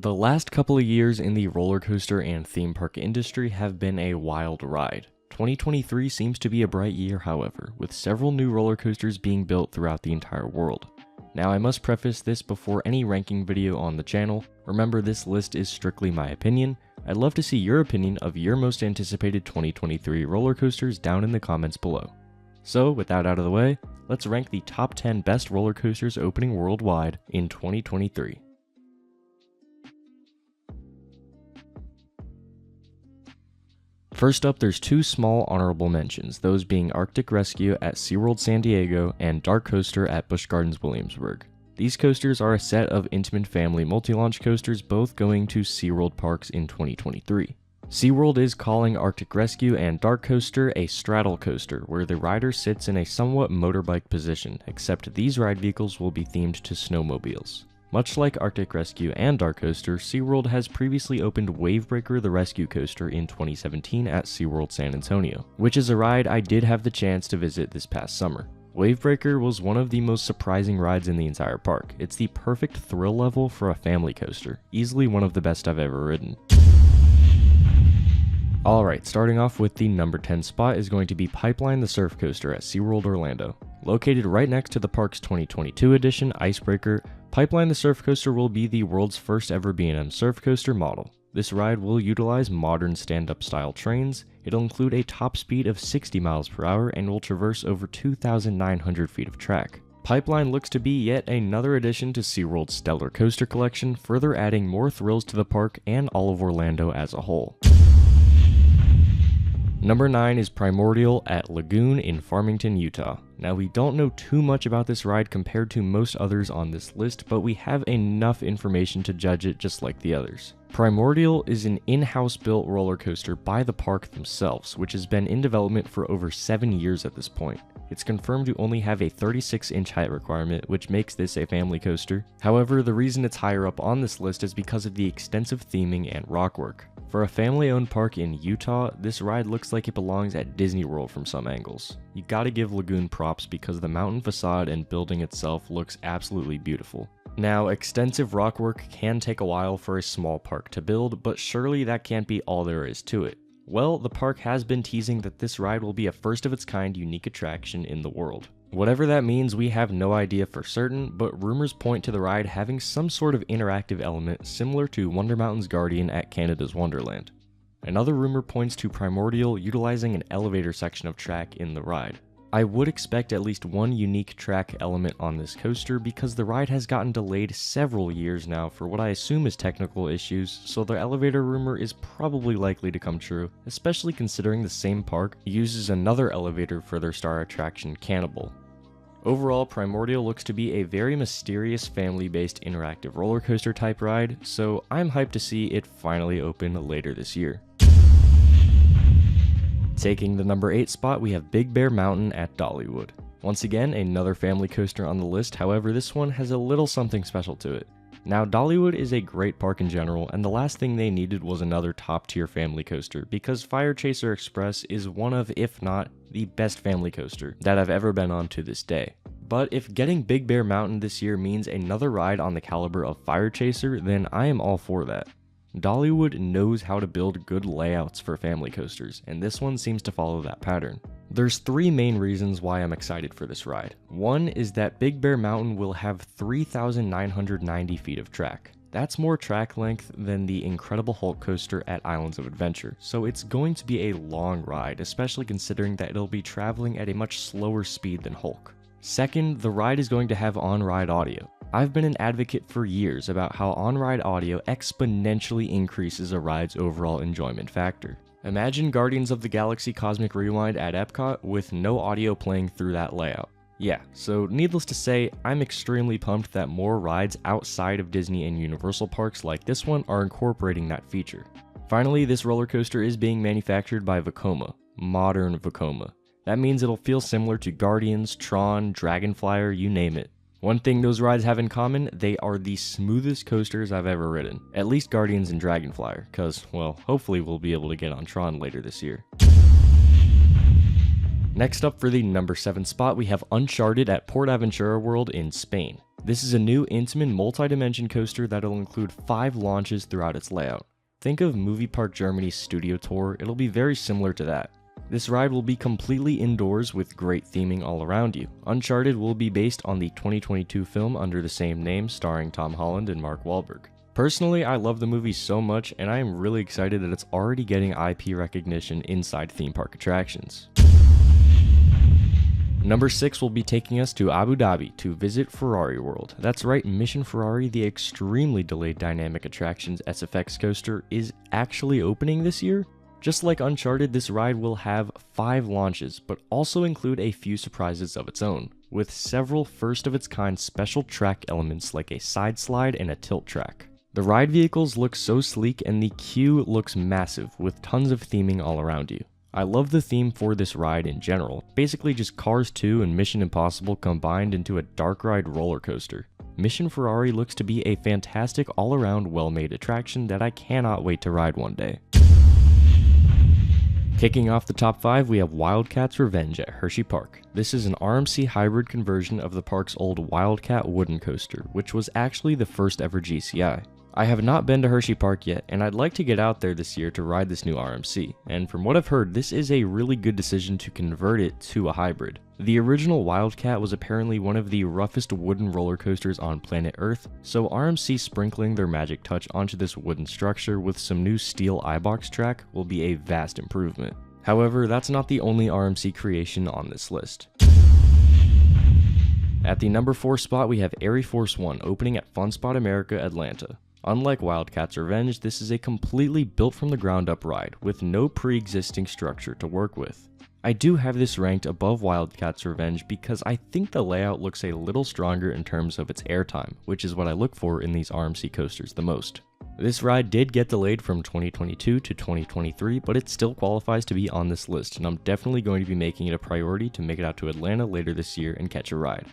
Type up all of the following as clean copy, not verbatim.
The last couple of years in the roller coaster and theme park industry have been a wild ride. 2023 seems to be a bright year, however, with several new roller coasters being built throughout the entire world. Now, I must preface this before any ranking video on the channel. Remember, this list is strictly my opinion. I'd love to see your opinion of your most anticipated 2023 roller coasters down in the comments below. So, with that out of the way, let's rank the top 10 best roller coasters opening worldwide in 2023. First up, there's two small honorable mentions, those being Arctic Rescue at SeaWorld San Diego and Dark Coaster at Busch Gardens Williamsburg. These coasters are a set of intimate family multi-launch coasters, both going to SeaWorld parks in 2023. SeaWorld is calling Arctic Rescue and Dark Coaster a straddle coaster, where the rider sits in a somewhat motorbike position, except these ride vehicles will be themed to snowmobiles. Much like Arctic Rescue and Dark Coaster, SeaWorld has previously opened Wavebreaker the Rescue Coaster in 2017 at SeaWorld San Antonio, which is a ride I did have the chance to visit this past summer. Wavebreaker was one of the most surprising rides in the entire park. It's the perfect thrill level for a family coaster, easily one of the best I've ever ridden. Alright, starting off with the number 10 spot is going to be Pipeline the Surf Coaster at SeaWorld Orlando. Located right next to the park's 2022 edition, Icebreaker, Pipeline the Surf Coaster will be the world's first ever B&M surf coaster model. This ride will utilize modern stand-up style trains. It'll include a top speed of 60 miles per hour and will traverse over 2,900 feet of track. Pipeline looks to be yet another addition to SeaWorld's stellar coaster collection, further adding more thrills to the park and all of Orlando as a whole. Number 9 is Primordial at Lagoon in Farmington, Utah. Now, we don't know too much about this ride compared to most others on this list, but we have enough information to judge it just like the others. Primordial is an in-house built roller coaster by the park themselves, which has been in development for over 7 years at this point. It's confirmed to only have a 36-inch height requirement, which makes this a family coaster. However, the reason it's higher up on this list is because of the extensive theming and rockwork. For a family-owned park in Utah, this ride looks like it belongs at Disney World from some angles. You gotta give Lagoon props because the mountain facade and building itself looks absolutely beautiful. Now, extensive rockwork can take a while for a small park to build, but surely that can't be all there is to it. Well, the park has been teasing that this ride will be a first-of-its-kind unique attraction in the world. Whatever that means, we have no idea for certain, but rumors point to the ride having some sort of interactive element similar to Wonder Mountain's Guardian at Canada's Wonderland. Another rumor points to Primordial utilizing an elevator section of track in the ride. I would expect at least one unique track element on this coaster because the ride has gotten delayed several years now for what I assume is technical issues, so the elevator rumor is probably likely to come true, especially considering the same park uses another elevator for their star attraction, Cannibal. Overall, Primordial looks to be a very mysterious family-based interactive roller coaster type ride, so I'm hyped to see it finally open later this year. Taking the number 8 spot, we have Big Bear Mountain at Dollywood. Once again, another family coaster on the list, however this one has a little something special to it. Now, Dollywood is a great park in general, and the last thing they needed was another top-tier family coaster, because Fire Chaser Express is one of, if not, the best family coaster that I've ever been on to this day. But if getting Big Bear Mountain this year means another ride on the caliber of Fire Chaser, then I am all for that. Dollywood knows how to build good layouts for family coasters, and this one seems to follow that pattern. There's 3 main reasons why I'm excited for this ride. One is that Big Bear Mountain will have 3,990 feet of track. That's more track length than the Incredible Hulk coaster at Islands of Adventure, so it's going to be a long ride, especially considering that it'll be traveling at a much slower speed than Hulk. Second, the ride is going to have on-ride audio. I've been an advocate for years about how on-ride audio exponentially increases a ride's overall enjoyment factor. Imagine Guardians of the Galaxy Cosmic Rewind at Epcot with no audio playing through that layout. Yeah, so needless to say, I'm extremely pumped that more rides outside of Disney and Universal parks like this one are incorporating that feature. Finally, this roller coaster is being manufactured by Vekoma, modern Vekoma. That means it'll feel similar to Guardians, Tron, Dragonflyer, you name it. One thing those rides have in common, they are the smoothest coasters I've ever ridden. At least Guardians and Dragonflyer, cause, well, hopefully we'll be able to get on Tron later this year. Next up for the number 7 spot, we have Uncharted at PortAventura World in Spain. This is a new intimate multi-dimension coaster that'll include 5 launches throughout its layout. Think of Movie Park Germany's studio tour, it'll be very similar to that. This ride will be completely indoors with great theming all around you. Uncharted will be based on the 2022 film under the same name starring Tom Holland and Mark Wahlberg. Personally, I love the movie so much, and I am really excited that it's already getting IP recognition inside theme park attractions. Number 6 will be taking us to Abu Dhabi to visit Ferrari World. That's right, Mission Ferrari, the extremely delayed dynamic attractions SFX coaster, is actually opening this year. Just like Uncharted, this ride will have 5 launches, but also include a few surprises of its own, with several first-of-its-kind special track elements like a side slide and a tilt track. The ride vehicles look so sleek and the queue looks massive, with tons of theming all around you. I love the theme for this ride in general, basically just Cars 2 and Mission Impossible combined into a dark ride roller coaster. Mission Ferrari looks to be a fantastic all-around well-made attraction that I cannot wait to ride one day. Kicking off the top 5, we have Wildcats Revenge at Hershey Park. This is an RMC hybrid conversion of the park's old Wildcat wooden coaster, which was actually the first ever GCI. I have not been to Hershey Park yet, and I'd like to get out there this year to ride this new RMC, and from what I've heard, this is a really good decision to convert it to a hybrid. The original Wildcat was apparently one of the roughest wooden roller coasters on planet Earth, so RMC sprinkling their magic touch onto this wooden structure with some new steel iBox track will be a vast improvement. However, that's not the only RMC creation on this list. At the number 4 spot, we have Airy Force 1 opening at Fun Spot America, Atlanta. Unlike Wildcats Revenge, this is a completely built from the ground up ride, with no pre-existing structure to work with. I do have this ranked above Wildcats Revenge because I think the layout looks a little stronger in terms of its airtime, which is what I look for in these RMC coasters the most. This ride did get delayed from 2022 to 2023, but it still qualifies to be on this list, and I'm definitely going to be making it a priority to make it out to Atlanta later this year and catch a ride.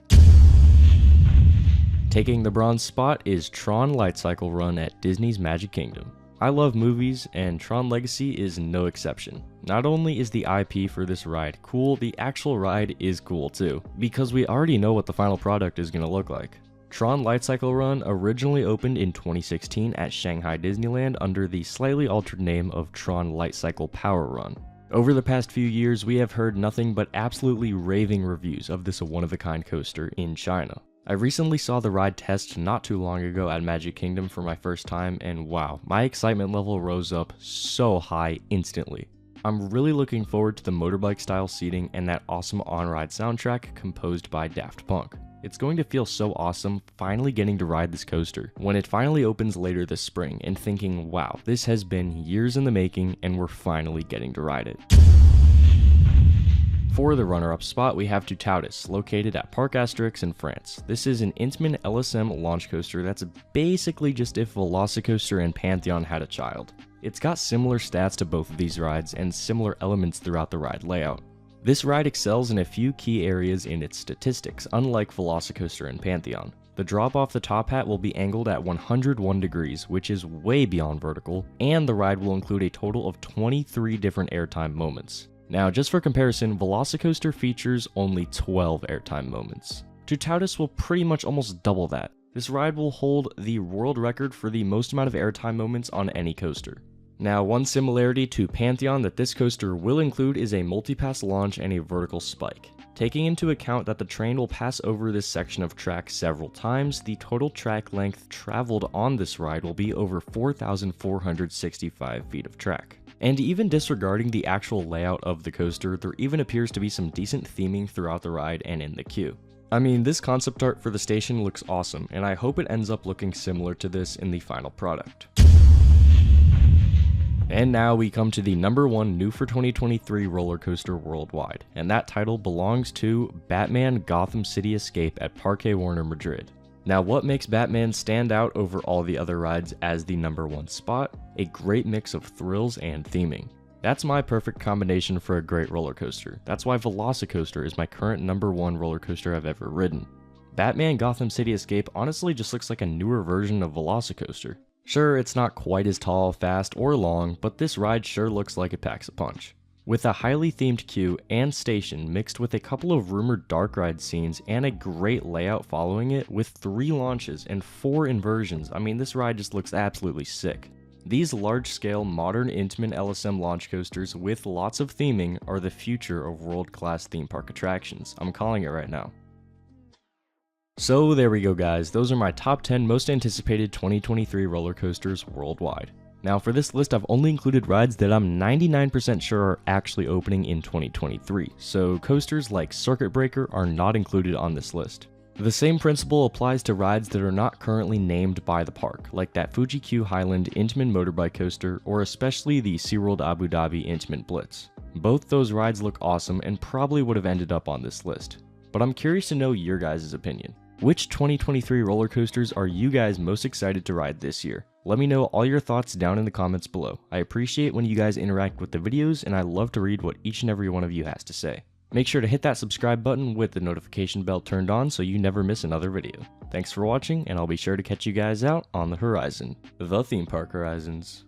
Taking the bronze spot is Tron Light Cycle Run at Disney's Magic Kingdom. I love movies, and Tron Legacy is no exception. Not only is the IP for this ride cool, the actual ride is cool too, because we already know what the final product is going to look like. Tron Light Cycle Run originally opened in 2016 at Shanghai Disneyland under the slightly altered name of Tron Light Cycle Power Run. Over the past few years, we have heard nothing but absolutely raving reviews of this one-of-a-kind coaster in China. I recently saw the ride test not too long ago at Magic Kingdom for my first time, and wow, my excitement level rose up so high instantly. I'm really looking forward to the motorbike style seating and that awesome on-ride soundtrack composed by Daft Punk. It's going to feel so awesome finally getting to ride this coaster when it finally opens later this spring and thinking, wow, this has been years in the making and we're finally getting to ride it. For the runner-up spot, we have Tout, located at Parc Astérix in France. This is an Intamin LSM launch coaster that's basically just if Velocicoaster and Pantheon had a child. It's got similar stats to both of these rides and similar elements throughout the ride layout. This ride excels in a few key areas in its statistics, unlike Velocicoaster and Pantheon. The drop off the top hat will be angled at 101 degrees, which is way beyond vertical, and the ride will include a total of 23 different airtime moments. Now, just for comparison, Velocicoaster features only 12 airtime moments. Tout will pretty much almost double that. This ride will hold the world record for the most amount of airtime moments on any coaster. Now, one similarity to Pantheon that this coaster will include is a multipass launch and a vertical spike. Taking into account that the train will pass over this section of track several times, the total track length traveled on this ride will be over 4,465 feet of track. And even disregarding the actual layout of the coaster, there even appears to be some decent theming throughout the ride and in the queue. I mean, this concept art for the station looks awesome, and I hope it ends up looking similar to this in the final product. And now we come to the number 1 new for 2023 roller coaster worldwide, and that title belongs to Batman Gotham City Escape at Parque Warner Madrid. Now, what makes Batman stand out over all the other rides as the number 1 spot? A great mix of thrills and theming. That's my perfect combination for a great roller coaster. That's why Velocicoaster is my current number 1 roller coaster I've ever ridden. Batman Gotham City Escape honestly just looks like a newer version of Velocicoaster. Sure, it's not quite as tall, fast, or long, but this ride sure looks like it packs a punch. With a highly themed queue and station mixed with a couple of rumored dark ride scenes and a great layout following it with 3 launches and 4 inversions, I mean this ride just looks absolutely sick. These large-scale modern Intamin LSM launch coasters with lots of theming are the future of world-class theme park attractions. I'm calling it right now. So there we go guys, those are my top 10 most anticipated 2023 roller coasters worldwide. Now for this list I've only included rides that I'm 99% sure are actually opening in 2023, so coasters like Circuit Breaker are not included on this list. The same principle applies to rides that are not currently named by the park, like that Fuji Q Highland Intamin motorbike coaster or especially the SeaWorld Abu Dhabi Intamin Blitz. Both those rides look awesome and probably would have ended up on this list, but I'm curious to know your guys' opinion. Which 2023 roller coasters are you guys most excited to ride this year? Let me know all your thoughts down in the comments below. I appreciate when you guys interact with the videos and I love to read what each and every one of you has to say. Make sure to hit that subscribe button with the notification bell turned on so you never miss another video. Thanks for watching and I'll be sure to catch you guys out on the horizon. The theme park horizons.